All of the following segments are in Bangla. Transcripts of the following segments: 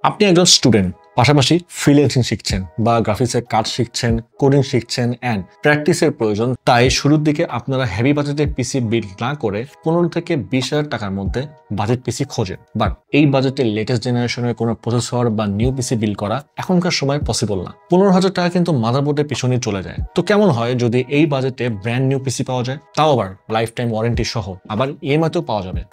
আপনি একজন স্টুডেন্ট, পাশাপাশি ফ্রিল্যান্সিং শিখছেন বা গ্রাফিক্সের কাজ শিখছেন, কোডিং শিখছেন অ্যান্ড প্র্যাকটিসের প্রয়োজন। তাই শুরুর দিকে আপনারা হেভি বাজেটের পিসি বিল্ড না করে 15 থেকে 20,000 টাকার মধ্যে বাজেট পিসি খোঁজেন। বাট এই বাজেটের লেটেস্ট জেনারেশনের কোনো প্রসেসর বা নিউ পিসি বিল্ড করা এখনকার সময় পসিবল না। 15,000 টাকা কিন্তু মাদারবোর্ডের পিছনে চলে যায়। তো কেমন হয় যদি এই বাজেটে ব্র্যান্ড নিউ পিসি পাওয়া যায়, তাও আবার লাইফ টাইম ওয়ারেন্টি সহ, আবার ইএমআইতেও পাওয়া যাবে।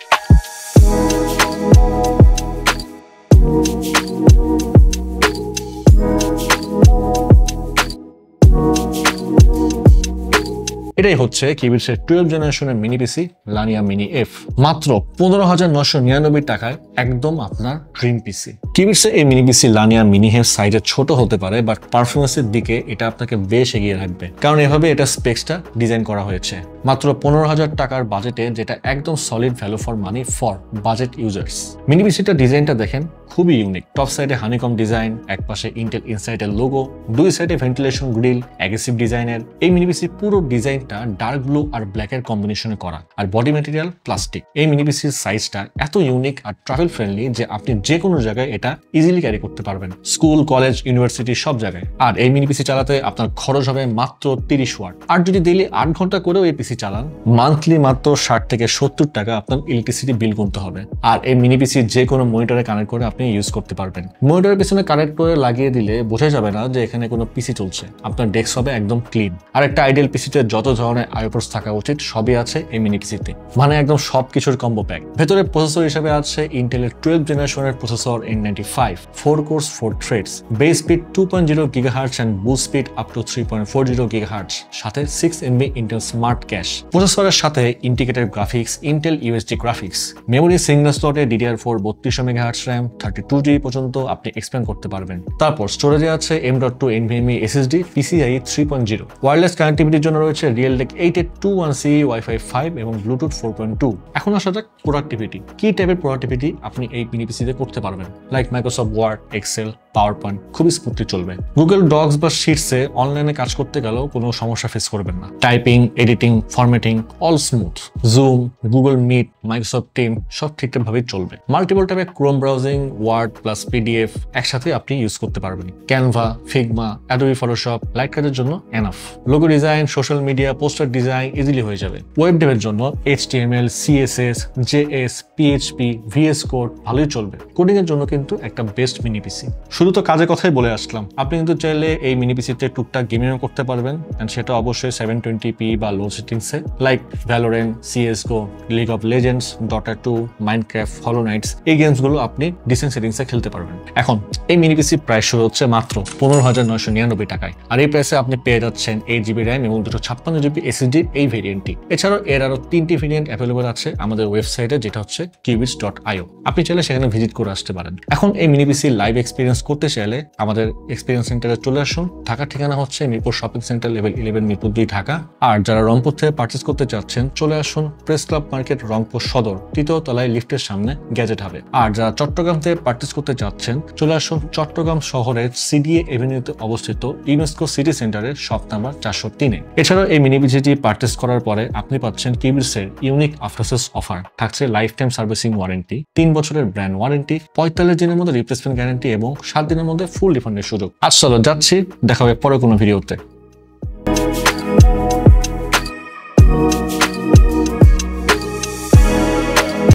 এটাই হচ্ছে কিবিটসের 12 জেনারেশনের মিনি পিসি লানিয়া মিনি এফ। মাত্র 15,999 টাকায় একদম আপনার ড্রিম পিসি। কিবিটসের এই মিনি পিসি লানিয়া মিনি এফ সাইজে ছোট হতে পারে, বাট পারফরমেন্সের দিকে এটা আপনাকে বেশ এগিয়ে রাখবে, কারণ এভাবে এটা স্পেক্সটা ডিজাইন করা হয়েছে। মাত্র 15,000 টাকার বাজেটে, যেটা একদম solid value for money for budget users. Mini পিসিটা ডিজাইনটা দেখেন, খুবই ইউনিক। টপ সাইডে হানিকম ডিজাইন, এক পাশে ইন্টেল ইনসাইডের লোগো, দুই সাইডে ভেন্টিলেশন গ্রিল, অ্যাগ্রেসিভ ডিজাইনের। এই মিনি পিসির পুরো ডিজাইনটা ডার্ক ব্লু আর ব্ল্যাকের কম্বিনেশনে করা, আর বডি ম্যাটেরিয়াল প্লাস্টিক। এই মিনি পিসির সাইজটা এত ইউনিক আর ট্রাভেল ফ্রেন্ডলি যে আপনি যে কোনো জায়গায় এটা ইজিলি ক্যারি করতে পারবেন, স্কুল, কলেজ, ইউনিভার্সিটি সব জায়গায়। আর এই মিনি পিসি চালাতে আপনার খরচ হবে মাত্র 30 ওয়াট। আর যদি ডেইলি 8 ঘন্টা করেও এই পিসি চালান, মান্থলি মাত্র 60 থেকে 70 টাকা আপনার ইলেকট্রিসিটি বিল গুনতে হবে। আর এই মিনি পিসি যে কোনো মনিটরে কানেক্ট করে আপনি ইউজ করতে পারবেন। মনিটরের পিছনে কানেক্ট করে লাগিয়ে দিলে বোঝা যাবে না যে এখানে কোনো পিসি চলছে। আপনার ডেস্ক হবে একদম ক্লিন। আর একটা আইডিয়াল পিসিতে যত ধরনের আইওপোর্টস থাকা উচিত সবই আছে এই মিনি পিসিতে, মানে একদম সবকিছুর কম্বো প্যাক। ভেতরে প্রসেসর হিসেবে আছে ইন্টেলের 12 জেনারেশনের processor N95, 4 cores 4 threads, base speed 2.0 GHz and boost speed up to 3.40 GHz, সাথে 6 MB ইন্টেল স্মার্ট ক্যাশ। প্রসেসরের সাথে integrated graphics, Intel USD graphics, memory single স্লটে DDR4 32 MHz RAM, 32GB পর্যন্ত আপনি এক্সপ্যান্ড করতে পারবেন। তারপর স্টোরেজে আছে M.2 NVMe SSD, PCIe 3.0। Wireless কানেক্টিভিটির জন্য রয়েছে Realtek 8821CE Wi-Fi 5 এবং Bluetooth 4.2। এখন আসা যাক প্রোডাক্টিভিটি। কি টাইপের প্রোডাক্টিভিটি আপনি এই মিনি পিসিতে করতে পারবেন? Like Microsoft Word, Excel, PowerPoint খুবই স্মুথলি চলবে। গুগল ডক্স বা শিটসে অনলাইনে কাজ করতে গেলেও কোনো সমস্যা ফেস করবেন না। Typing, editing, formatting all smooth. Zoom, Google Meet, Microsoft team সব ঠিকঠাকভাবেই চলবে। মাল্টিপল টাইপে Chrome browsing, Word plus PDF একসাথে আপনি ইউজ করতে পারবেন। Canva, Figma, Adobe Photoshop light কাজের জন্য enough. Logo design, social media, poster design easily হয়ে যাবে। ওয়েব ডেভের জন্য HTML, CSS, JS, PHP, VS code ভালোই চলবে। কোডিং এর জন্য কিন্তু একটা বেস্ট মিনি পিসি। শুধু তো কাজের কথাই বলে আসলাম, আপনি কিন্তু চাইলে এই মিনি পিসিতে টুকটাক গেমিংও করতে পারবেন, এন্ড সেটা অবশ্যই 720p বা লো সেটিংসে, like Valorant, CSGO, league of legends, Dota 2, Minecraft, হলো নাইটস। এই গেমসগুলো আপনি ডিসেন্ট সেটিংসে খেলতে পারবেন। এখন এই মিনি পিসি প্রাইস শুরু হচ্ছে মাত্র 15,999 টাকায়। আর এই প্রাইসে আপনি পেয়ে যাচ্ছেন 8GB RAM এবং 256GB SSD এই ভেরিয়েন্টটি। এছাড়াও এর আরো 3টি ভেরিয়েন্ট অ্যাভেলেবল আছে আমাদের ওয়েবসাইটে, যেটা হচ্ছে qubits.io। আপনি চাইলে সেখানে ভিজিট করে আসতে পারেন। এখন এই মিনি পিসি লাইভ এক্সপিরিয়েন্স করতে চাইলে আমাদের এক্সপিরিয়েন্স সেন্টারে চলে আসুন। ঢাকার ঠিকানা হচ্ছে Mirpur shopping centre, level 11, Mirpur 2, Dhaka. আর যারা রংপুর থেকে পার্চেস করতে চাচ্ছেন, চলে আসুন প্রেস ক্লাব মার্কেট, রংপুর সদর, 3য় তলায় লিফটের সামনে গ্যাজেট হবে। আর যারা চট্টগ্রাম থেকে পার্চেস করতে চাচ্ছেন, চলে আসুন চট্টগ্রাম শহরের CDA এভিনিউতে অবস্থিত ইউনেস্কো সিটি সেন্টারের শপ নাম্বার 403-এ। এছাড়াও এই মিনি পিসিটি পার্চেস করার পরে আপনি পাচ্ছেন কিবিটসের ইউনিক আফটার সেলস অফার। থাকছে লাইফ টাইম সার্ভিসিং ওয়ারেন্টি, 3 বছরের ব্র্যান্ড ওয়ারেন্টি, 45 দিনের মধ্যে রিপ্লেসমেন্ট গ্যারান্টি এবং 7 দিনের মধ্যে ফুল রিফান্ডের সুযোগ। আজ চলো যাচ্ছি, দেখা হবে পরে কোনো ভিডিওতে।